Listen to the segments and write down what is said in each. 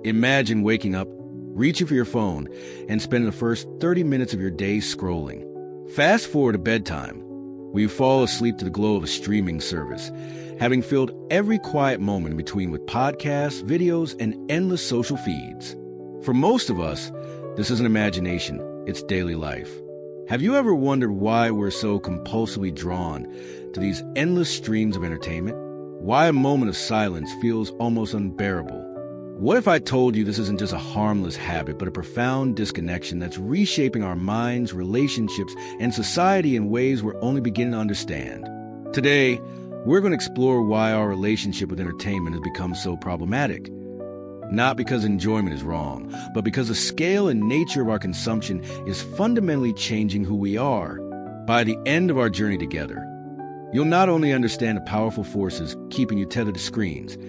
Imagine waking up, reaching for your phone, and spending the first 30 minutes of your day scrolling. Fast forward to bedtime, where you fall asleep to the glow of a streaming service, having filled every quiet moment in between with podcasts, videos, and endless social feeds. For most of us, this isn't imagination, it's daily life. Have you ever wondered why we're so compulsively drawn to these endless streams of entertainment? Why a moment of silence feels almost unbearable? What if I told you this isn't just a harmless habit, but a profound disconnection that's reshaping our minds, relationships, and society in ways we're only beginning to understand? Today, we're going to explore why our relationship with entertainment has become so problematic. Not because enjoyment is wrong, but because the scale and nature of our consumption is fundamentally changing who we are. By the end of our journey together, you'll not only understand the powerful forces keeping you tethered to screens,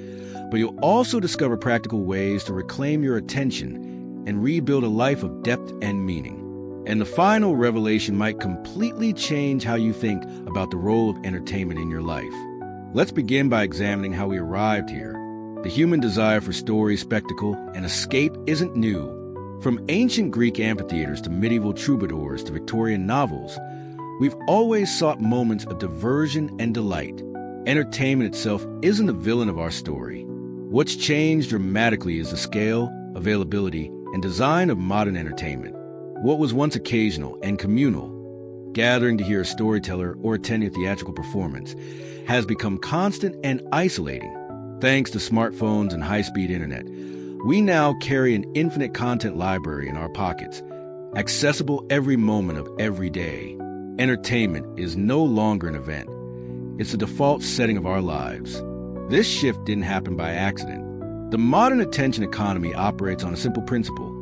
but you'll also discover practical ways to reclaim your attention and rebuild a life of depth and meaning. And the final revelation might completely change how you think about the role of entertainment in your life. Let's begin by examining how we arrived here. The human desire for story, spectacle, and escape isn't new. From ancient Greek amphitheaters to medieval troubadours to Victorian novels, we've always sought moments of diversion and delight. Entertainment itself isn't the villain of our story. What's changed dramatically is the scale, availability, and design of modern entertainment. What was once occasional and communal, gathering to hear a storyteller or attending a theatrical performance, has become constant and isolating. Thanks to smartphones and high-speed internet, we now carry an infinite content library in our pockets, accessible every moment of every day. Entertainment is no longer an event. It's the default setting of our lives. This shift didn't happen by accident. The modern attention economy operates on a simple principle.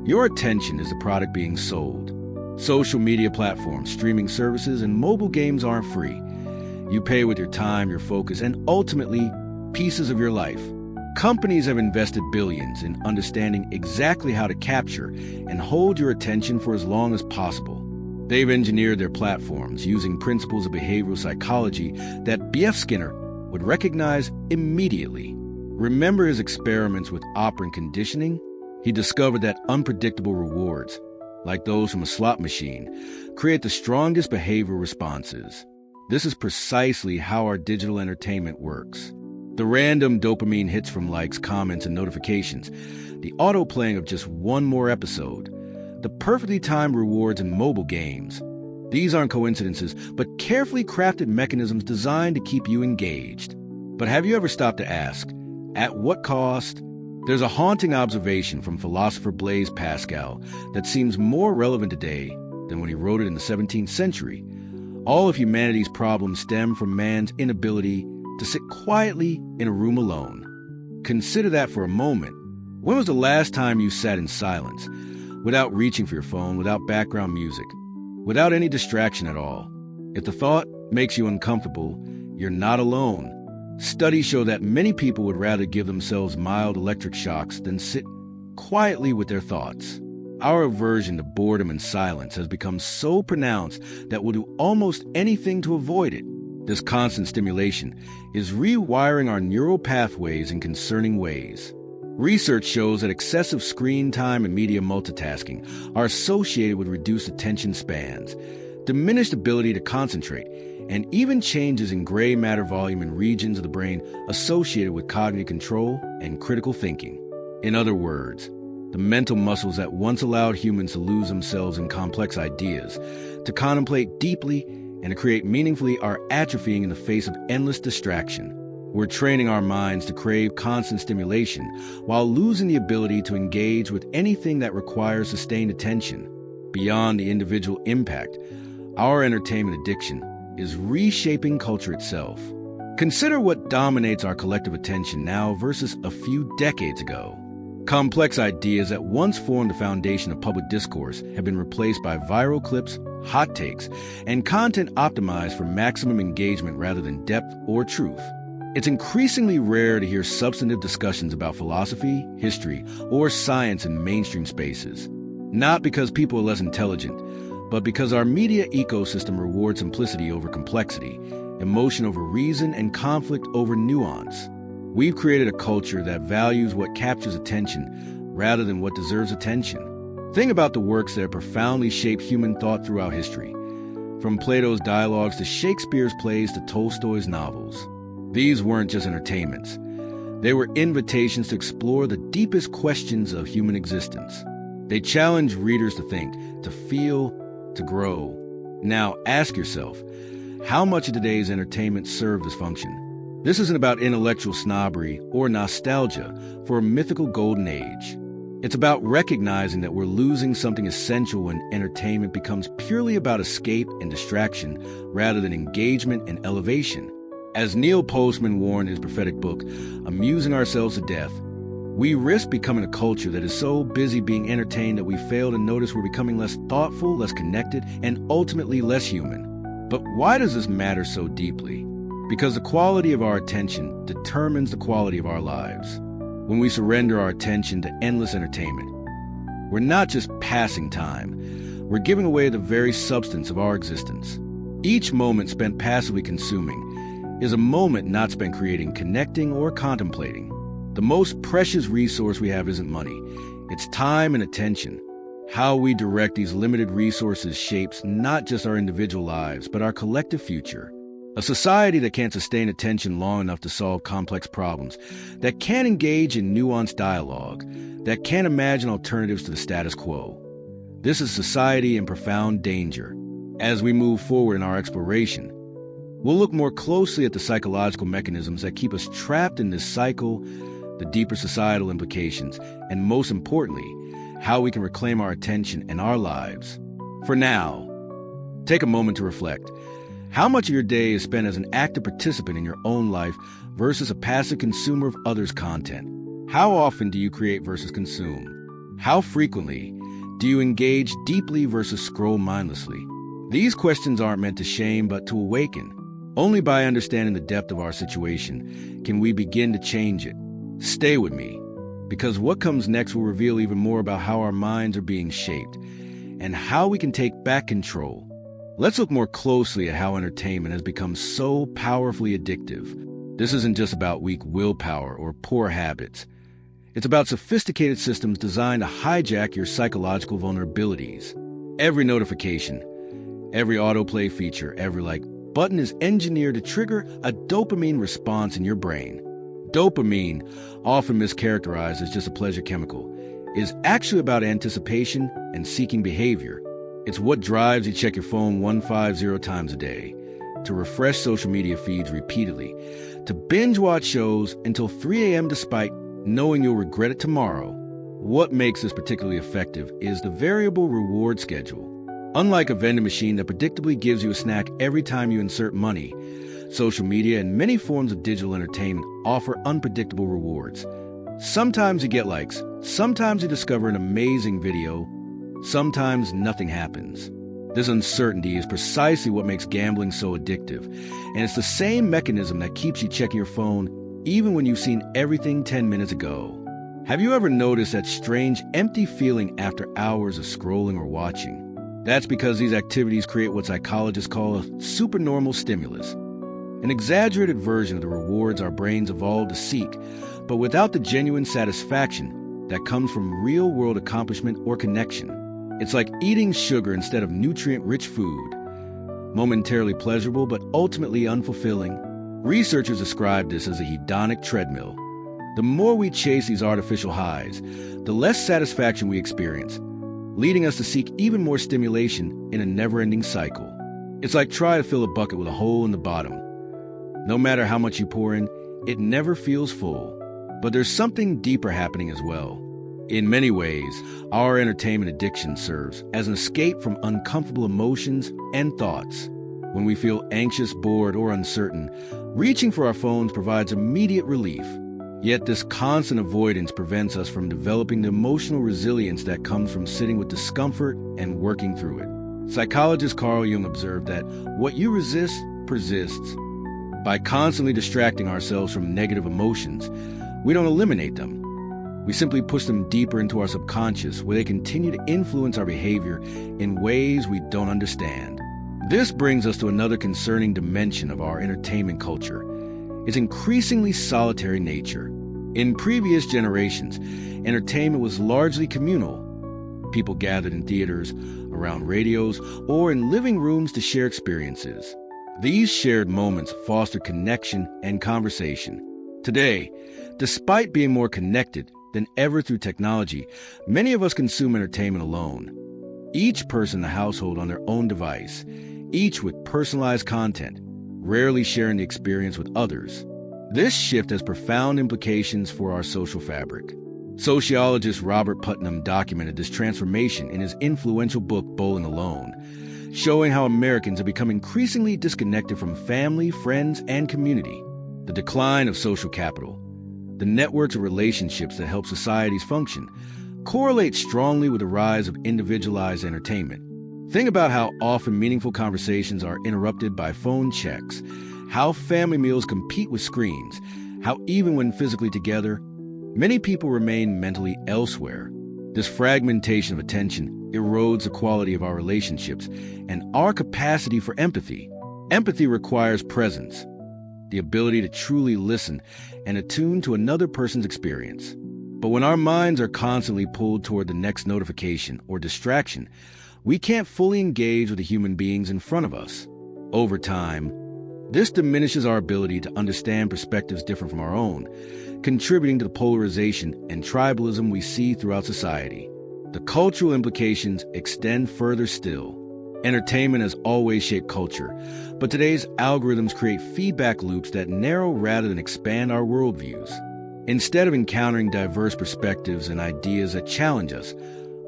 Your attention is the product being sold. Social media platforms, streaming services, and mobile games aren't free. You pay with your time, your focus, and ultimately, pieces of your life. Companies have invested billions in understanding exactly how to capture and hold your attention for as long as possible. They've engineered their platforms using principles of behavioral psychology that B.F. Skinner would recognize immediately. Remember his experiments with operant conditioning? He discovered that unpredictable rewards, like those from a slot machine, create the strongest behavioral responses. This is precisely how our digital entertainment works. The random dopamine hits from likes, comments, and notifications, the auto-playing of just one more episode, the perfectly timed rewards in mobile games. These aren't coincidences, but carefully crafted mechanisms designed to keep you engaged. But have you ever stopped to ask, at what cost? There's a haunting observation from philosopher Blaise Pascal that seems more relevant today than when he wrote it in the 17th century. All of humanity's problems stem from man's inability to sit quietly in a room alone. Consider that for a moment. When was the last time you sat in silence, without reaching for your phone, without background music, without any distraction at all? If the thought makes you uncomfortable, you're not alone. Studies show that many people would rather give themselves mild electric shocks than sit quietly with their thoughts. Our aversion to boredom and silence has become so pronounced that we'll do almost anything to avoid it. This constant stimulation is rewiring our neural pathways in concerning ways. Research shows that excessive screen time and media multitasking are associated with reduced attention spans, diminished ability to concentrate, and even changes in gray matter volume in regions of the brain associated with cognitive control and critical thinking. In other words, the mental muscles that once allowed humans to lose themselves in complex ideas, to contemplate deeply, and to create meaningfully are atrophying in the face of endless distraction. We're training our minds to crave constant stimulation while losing the ability to engage with anything that requires sustained attention. Beyond the individual impact, our entertainment addiction is reshaping culture itself. Consider what dominates our collective attention now versus a few decades ago. Complex ideas that once formed the foundation of public discourse have been replaced by viral clips, hot takes, and content optimized for maximum engagement rather than depth or truth. It's increasingly rare to hear substantive discussions about philosophy, history, or science in mainstream spaces. Not because people are less intelligent, but because our media ecosystem rewards simplicity over complexity, emotion over reason, and conflict over nuance. We've created a culture that values what captures attention rather than what deserves attention. Think about the works that have profoundly shaped human thought throughout history, from Plato's dialogues to Shakespeare's plays to Tolstoy's novels. These weren't just entertainments. They were invitations to explore the deepest questions of human existence. They challenged readers to think, to feel, to grow. Now, ask yourself, how much of today's entertainment served this function? This isn't about intellectual snobbery or nostalgia for a mythical golden age. It's about recognizing that we're losing something essential when entertainment becomes purely about escape and distraction rather than engagement and elevation. As Neil Postman warned in his prophetic book, Amusing Ourselves to Death, we risk becoming a culture that is so busy being entertained that we fail to notice we're becoming less thoughtful, less connected, and ultimately less human. But why does this matter so deeply? Because the quality of our attention determines the quality of our lives. When we surrender our attention to endless entertainment, we're not just passing time, we're giving away the very substance of our existence. Each moment spent passively consuming is a moment not spent creating, connecting, or contemplating. The most precious resource we have isn't money, it's time and attention. How we direct these limited resources shapes not just our individual lives, but our collective future. A society that can't sustain attention long enough to solve complex problems, that can't engage in nuanced dialogue, that can't imagine alternatives to the status quo. This is society in profound danger. As we move forward in our exploration, we'll look more closely at the psychological mechanisms that keep us trapped in this cycle, the deeper societal implications, and most importantly, how we can reclaim our attention and our lives. For now, take a moment to reflect. How much of your day is spent as an active participant in your own life versus a passive consumer of others' content? How often do you create versus consume? How frequently do you engage deeply versus scroll mindlessly? These questions aren't meant to shame, but to awaken. Only by understanding the depth of our situation can we begin to change it. Stay with me, because what comes next will reveal even more about how our minds are being shaped and how we can take back control. Let's look more closely at how entertainment has become so powerfully addictive. This isn't just about weak willpower or poor habits. It's about sophisticated systems designed to hijack your psychological vulnerabilities. Every notification, every autoplay feature, every like button is engineered to trigger a dopamine response in your brain. Dopamine, often mischaracterized as just a pleasure chemical, is actually about anticipation and seeking behavior. It's what drives you to check your phone 150 times a day, to refresh social media feeds repeatedly, to binge watch shows until 3 a.m. despite knowing you'll regret it tomorrow. What makes this particularly effective is the variable reward schedule. Unlike a vending machine that predictably gives you a snack every time you insert money, social media and many forms of digital entertainment offer unpredictable rewards. Sometimes you get likes, sometimes you discover an amazing video, sometimes nothing happens. This uncertainty is precisely what makes gambling so addictive, and it's the same mechanism that keeps you checking your phone even when you've seen everything 10 minutes ago. Have you ever noticed that strange, empty feeling after hours of scrolling or watching? That's because these activities create what psychologists call a supernormal stimulus, an exaggerated version of the rewards our brains evolved to seek, but without the genuine satisfaction that comes from real-world accomplishment or connection. It's like eating sugar instead of nutrient-rich food, momentarily pleasurable but ultimately unfulfilling. Researchers describe this as a hedonic treadmill. The more we chase these artificial highs, the less satisfaction we experience, leading us to seek even more stimulation in a never-ending cycle. It's like trying to fill a bucket with a hole in the bottom. No matter how much you pour in, it never feels full. But there's something deeper happening as well. In many ways, our entertainment addiction serves as an escape from uncomfortable emotions and thoughts. When we feel anxious, bored, or uncertain, reaching for our phones provides immediate relief. Yet this constant avoidance prevents us from developing the emotional resilience that comes from sitting with discomfort and working through it. Psychologist Carl Jung observed that what you resist persists. By constantly distracting ourselves from negative emotions, we don't eliminate them. We simply push them deeper into our subconscious, where they continue to influence our behavior in ways we don't understand. This brings us to another concerning dimension of our entertainment culture. its increasingly solitary nature. In previous generations, entertainment was largely communal. People gathered in theaters, around radios, or in living rooms to share experiences. These shared moments fostered connection and conversation. Today, despite being more connected than ever through technology, many of us consume entertainment alone. Each person in the household on their own device, each with personalized content, rarely sharing the experience with others. This shift has profound implications for our social fabric. Sociologist Robert Putnam documented this transformation in his influential book, Bowling Alone, showing how Americans have become increasingly disconnected from family, friends, and community. The decline of social capital, the networks of relationships that help societies function, correlates strongly with the rise of individualized entertainment. Think about how often meaningful conversations are interrupted by phone checks, how family meals compete with screens, how even when physically together, many people remain mentally elsewhere. This fragmentation of attention erodes the quality of our relationships and our capacity for empathy. Empathy requires presence, the ability to truly listen and attune to another person's experience. But when our minds are constantly pulled toward the next notification or distraction, we can't fully engage with the human beings in front of us. Over time, this diminishes our ability to understand perspectives different from our own, contributing to the polarization and tribalism we see throughout society. The cultural implications extend further still. Entertainment has always shaped culture, but today's algorithms create feedback loops that narrow rather than expand our worldviews. Instead of encountering diverse perspectives and ideas that challenge us,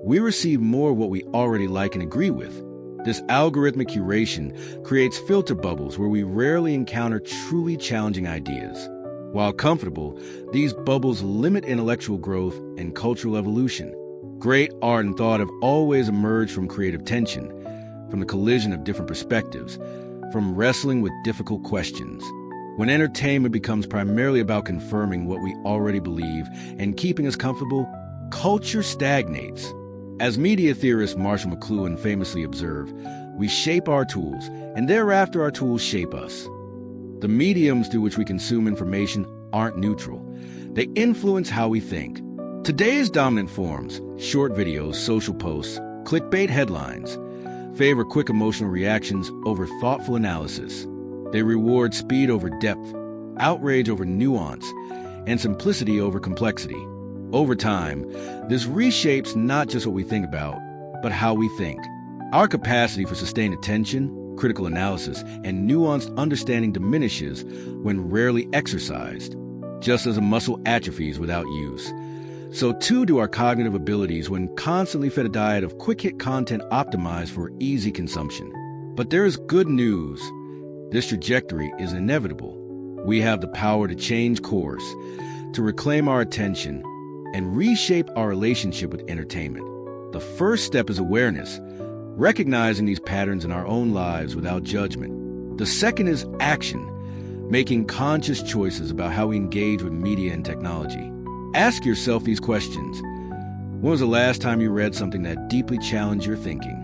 we receive more of what we already like and agree with. This algorithmic curation creates filter bubbles where we rarely encounter truly challenging ideas. While comfortable, these bubbles limit intellectual growth and cultural evolution. Great art and thought have always emerged from creative tension, from the collision of different perspectives, from wrestling with difficult questions. When entertainment becomes primarily about confirming what we already believe and keeping us comfortable, culture stagnates. As media theorist Marshall McLuhan famously observed, we shape our tools, and thereafter our tools shape us. The mediums through which we consume information aren't neutral. They influence how we think. Today's dominant forms, short videos, social posts, clickbait headlines, favor quick emotional reactions over thoughtful analysis. They reward speed over depth, outrage over nuance, and simplicity over complexity. Over time, this reshapes not just what we think about, but how we think. Our capacity for sustained attention, critical analysis, and nuanced understanding diminishes when rarely exercised, just as a muscle atrophies without use. So too do our cognitive abilities when constantly fed a diet of quick-hit content optimized for easy consumption. But there is good news. This trajectory is inevitable. We have the power to change course, to reclaim our attention, and reshape our relationship with entertainment. The first step is awareness, recognizing these patterns in our own lives without judgment. The second is action, making conscious choices about how we engage with media and technology. Ask yourself these questions. When was the last time you read something that deeply challenged your thinking?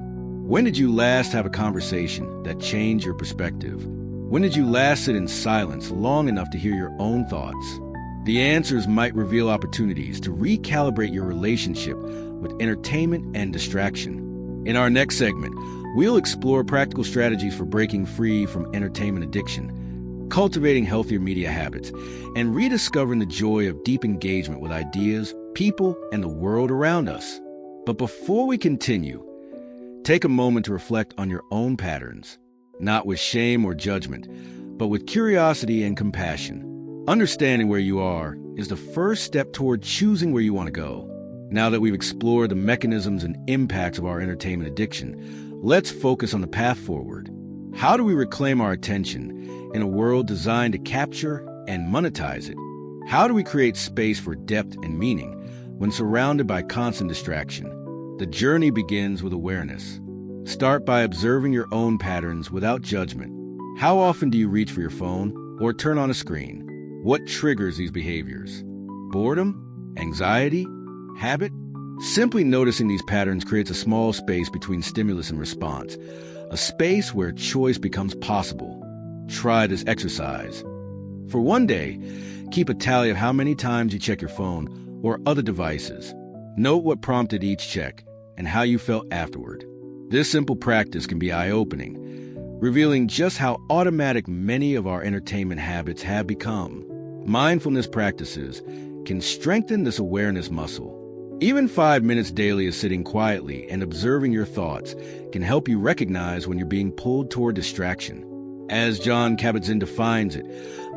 When did you last have a conversation that changed your perspective? When did you last sit in silence long enough to hear your own thoughts? The answers might reveal opportunities to recalibrate your relationship with entertainment and distraction. In our next segment, we'll explore practical strategies for breaking free from entertainment addiction, cultivating healthier media habits, and rediscovering the joy of deep engagement with ideas, people, and the world around us. But before we continue, take a moment to reflect on your own patterns, not with shame or judgment, but with curiosity and compassion. Understanding where you are is the first step toward choosing where you want to go. Now that we've explored the mechanisms and impacts of our entertainment addiction, let's focus on the path forward. How do we reclaim our attention in a world designed to capture and monetize it? How do we create space for depth and meaning when surrounded by constant distraction? The journey begins with awareness. Start by observing your own patterns without judgment. How often do you reach for your phone or turn on a screen? What triggers these behaviors? Boredom? Anxiety? Habit? Simply noticing these patterns creates a small space between stimulus and response, a space where choice becomes possible. Try this exercise. For one day, keep a tally of how many times you check your phone or other devices. Note what prompted each check and how you felt afterward. This simple practice can be eye-opening, revealing just how automatic many of our entertainment habits have become. Mindfulness practices can strengthen this awareness muscle. Even 5 minutes daily of sitting quietly and observing your thoughts can help you recognize when you're being pulled toward distraction. As John Kabat-Zinn defines it,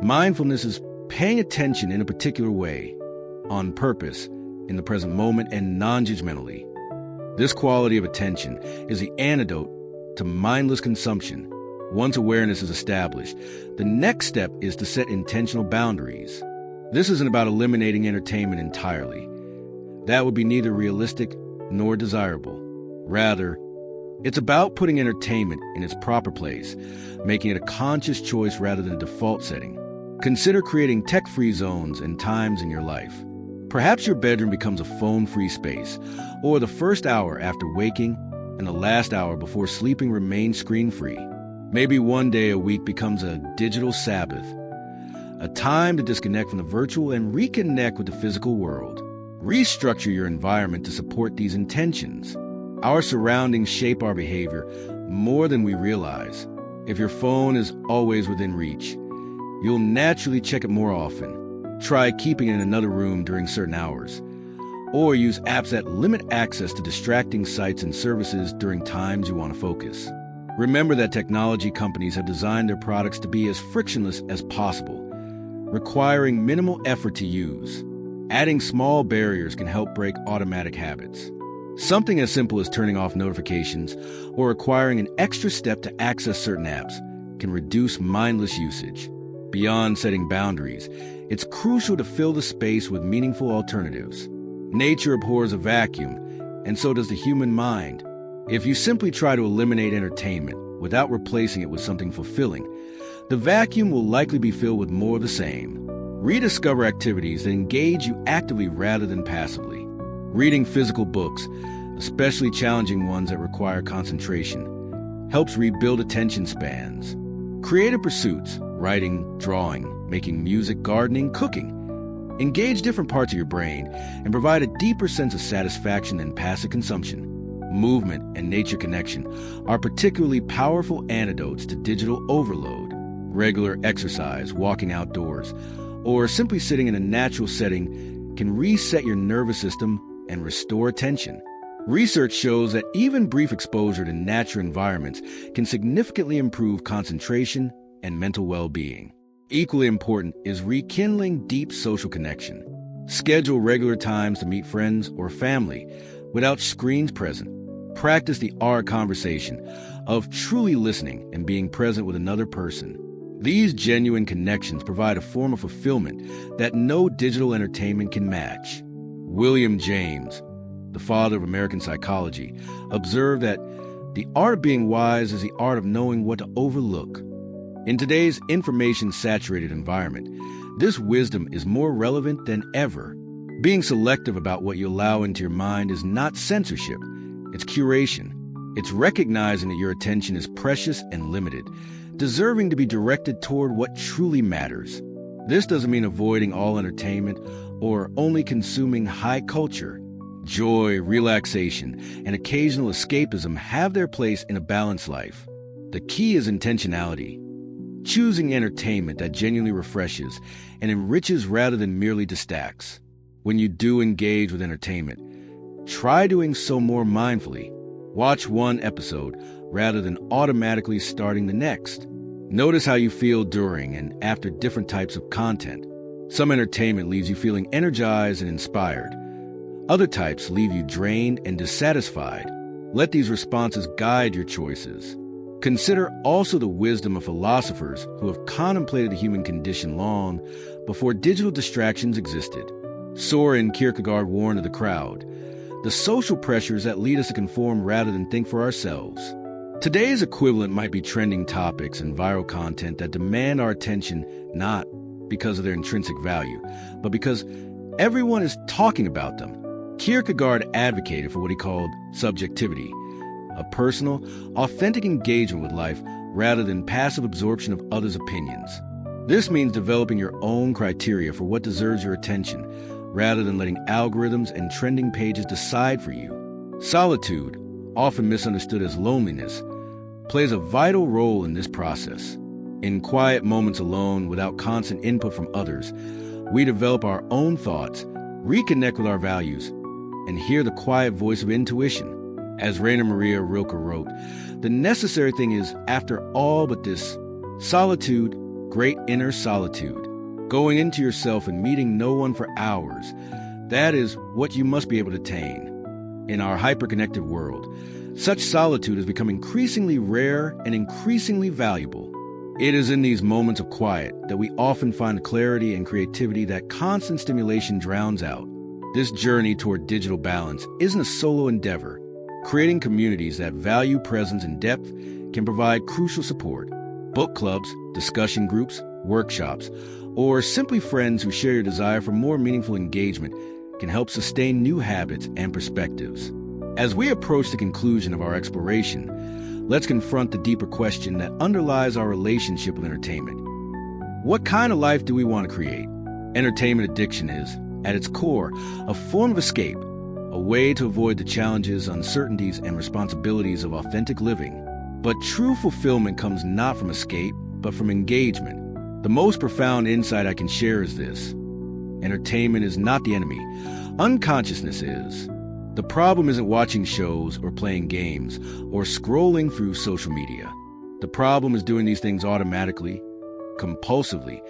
mindfulness is paying attention in a particular way, on purpose, in the present moment, and non-judgmentally. This quality of attention is the antidote to mindless consumption. Once awareness is established, the next step is to set intentional boundaries. This isn't about eliminating entertainment entirely. That would be neither realistic nor desirable. Rather, it's about putting entertainment in its proper place, making it a conscious choice rather than a default setting. Consider creating tech-free zones and times in your life. Perhaps your bedroom becomes a phone-free space, or the first hour after waking and the last hour before sleeping remains screen-free. Maybe one day a week becomes a digital Sabbath, a time to disconnect from the virtual and reconnect with the physical world. Restructure your environment to support these intentions. Our surroundings shape our behavior more than we realize. If your phone is always within reach, you'll naturally check it more often. Try keeping it in another room during certain hours, or use apps that limit access to distracting sites and services during times you want to focus. Remember that technology companies have designed their products to be as frictionless as possible, requiring minimal effort to use. Adding small barriers can help break automatic habits. Something as simple as turning off notifications or requiring an extra step to access certain apps can reduce mindless usage. Beyond setting boundaries, it's crucial to fill the space with meaningful alternatives. Nature abhors a vacuum, and so does the human mind. If you simply try to eliminate entertainment without replacing it with something fulfilling, the vacuum will likely be filled with more of the same. Rediscover activities that engage you actively rather than passively. Reading physical books, especially challenging ones that require concentration, helps rebuild attention spans. Creative pursuits, writing, drawing, making music, gardening, cooking, engage different parts of your brain and provide a deeper sense of satisfaction than passive consumption. Movement and nature connection are particularly powerful antidotes to digital overload. Regular exercise, walking outdoors, or simply sitting in a natural setting can reset your nervous system and restore attention. Research shows that even brief exposure to natural environments can significantly improve concentration and mental well-being. Equally important is rekindling deep social connection. Schedule regular times to meet friends or family without screens present. Practice the art conversation of truly listening and being present with another person. These genuine connections provide a form of fulfillment that no digital entertainment can match. William James, the father of American psychology, observed that the art of being wise is the art of knowing what to overlook. In today's information-saturated environment, this wisdom is more relevant than ever. Being selective about what you allow into your mind is not censorship, it's curation. It's recognizing that your attention is precious and limited, deserving to be directed toward what truly matters. This doesn't mean avoiding all entertainment or only consuming high culture. Joy, relaxation, and occasional escapism have their place in a balanced life. The key is intentionality, choosing entertainment that genuinely refreshes and enriches rather than merely distracts. When you do engage with entertainment, try doing so more mindfully. Watch one episode rather than automatically starting the next. Notice how you feel during and after different types of content. Some entertainment leaves you feeling energized and inspired. Other types leave you drained and dissatisfied. Let these responses guide your choices. Consider also the wisdom of philosophers who have contemplated the human condition long before digital distractions existed. Soren Kierkegaard warned of the crowd, the social pressures that lead us to conform rather than think for ourselves. Today's equivalent might be trending topics and viral content that demand our attention not because of their intrinsic value, but because everyone is talking about them. Kierkegaard advocated for what he called subjectivity, a personal, authentic engagement with life rather than passive absorption of others' opinions. This means developing your own criteria for what deserves your attention, rather than letting algorithms and trending pages decide for you. Solitude, often misunderstood as loneliness, plays a vital role in this process. In quiet moments alone, without constant input from others, we develop our own thoughts, reconnect with our values, and hear the quiet voice of intuition. As Rainer Maria Rilke wrote, the necessary thing is, after all but this, solitude, great inner solitude. Going into yourself and meeting no one for hours, that is what you must be able to attain. In our hyperconnected world, such solitude has become increasingly rare and increasingly valuable. It is in these moments of quiet that we often find the clarity and creativity that constant stimulation drowns out. This journey toward digital balance isn't a solo endeavor. Creating communities that value presence and depth can provide crucial support. Book clubs, discussion groups, workshops, or simply friends who share your desire for more meaningful engagement can help sustain new habits and perspectives. As we approach the conclusion of our exploration, let's confront the deeper question that underlies our relationship with entertainment. What kind of life do we want to create? Entertainment addiction is, at its core, a form of escape, a way to avoid the challenges, uncertainties, and responsibilities of authentic living. But true fulfillment comes not from escape, but from engagement. The most profound insight I can share is this: entertainment is not the enemy. Unconsciousness is. The problem isn't watching shows or playing games or scrolling through social media. The problem is doing these things automatically, compulsively,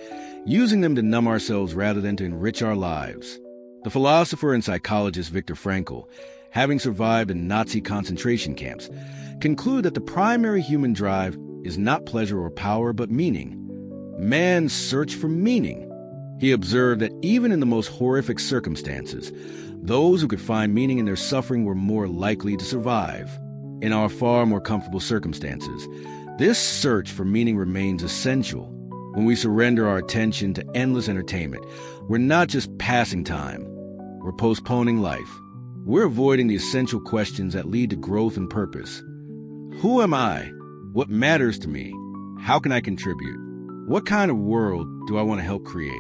using them to numb ourselves rather than to enrich our lives. The philosopher and psychologist Viktor Frankl, having survived in Nazi concentration camps, concluded that the primary human drive is not pleasure or power, but meaning. Man's search for meaning. He observed that even in the most horrific circumstances, those who could find meaning in their suffering were more likely to survive. In our far more comfortable circumstances, this search for meaning remains essential. When we surrender our attention to endless entertainment, we're not just passing time, we're postponing life. We're avoiding the essential questions that lead to growth and purpose. Who am I? What matters to me? How can I contribute? What kind of world do I want to help create?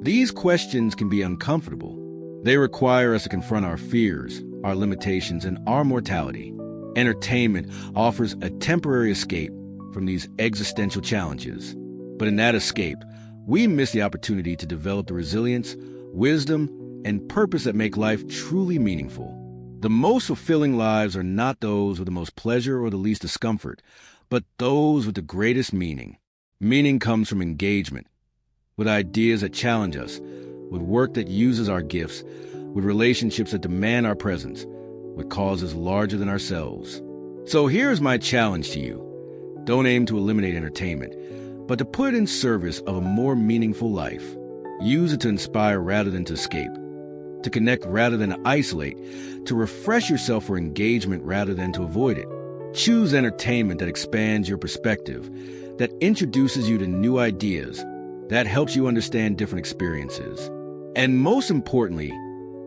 These questions can be uncomfortable. They require us to confront our fears, our limitations, and our mortality. Entertainment offers a temporary escape from these existential challenges. But in that escape, we miss the opportunity to develop the resilience, wisdom, and purpose that make life truly meaningful. The most fulfilling lives are not those with the most pleasure or the least discomfort, but those with the greatest meaning. Meaning comes from engagement, with ideas that challenge us, with work that uses our gifts, with relationships that demand our presence, with causes larger than ourselves. So here's my challenge to you. Don't aim to eliminate entertainment, but to put it in service of a more meaningful life. Use it to inspire rather than to escape, to connect rather than to isolate, to refresh yourself for engagement rather than to avoid it. Choose entertainment that expands your perspective, that introduces you to new ideas, that helps you understand different experiences. And most importantly,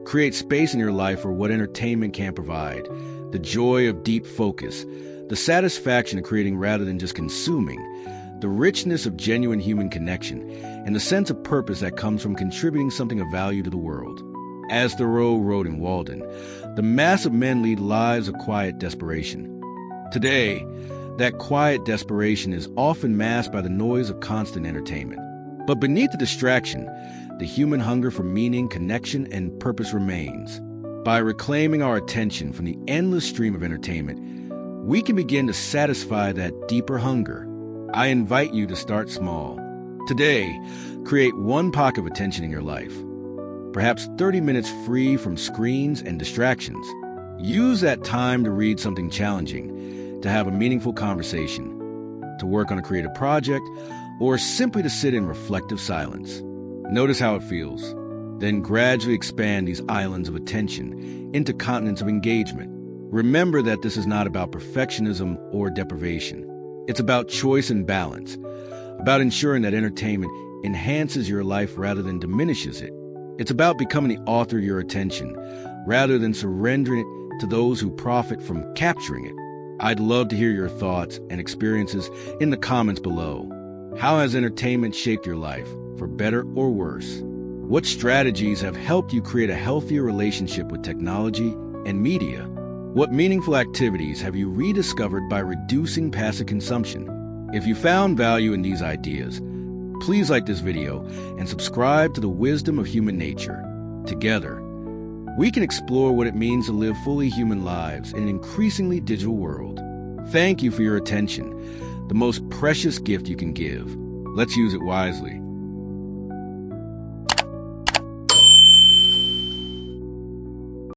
create space in your life for what entertainment can provide: the joy of deep focus, the satisfaction of creating rather than just consuming, the richness of genuine human connection, and the sense of purpose that comes from contributing something of value to the world. As Thoreau wrote in Walden, the mass of men lead lives of quiet desperation. Today, that quiet desperation is often masked by the noise of constant entertainment. But beneath the distraction, the human hunger for meaning, connection, and purpose remains. By reclaiming our attention from the endless stream of entertainment, we can begin to satisfy that deeper hunger. I invite you to start small. Today, create one pocket of attention in your life. Perhaps 30 minutes free from screens and distractions. Use that time to read something challenging, to have a meaningful conversation, to work on a creative project, or simply to sit in reflective silence. Notice how it feels. Then gradually expand these islands of attention into continents of engagement. Remember that this is not about perfectionism or deprivation. It's about choice and balance, about ensuring that entertainment enhances your life rather than diminishes it. It's about becoming the author of your attention rather than surrendering it to those who profit from capturing it. I'd love to hear your thoughts and experiences in the comments below. How has entertainment shaped your life, for better or worse? What strategies have helped you create a healthier relationship with technology and media? What meaningful activities have you rediscovered by reducing passive consumption? If you found value in these ideas, please like this video and subscribe to the Wisdom of Human Nature. Together, we can explore what it means to live fully human lives in an increasingly digital world. Thank you for your attention, the most precious gift you can give. Let's use it wisely.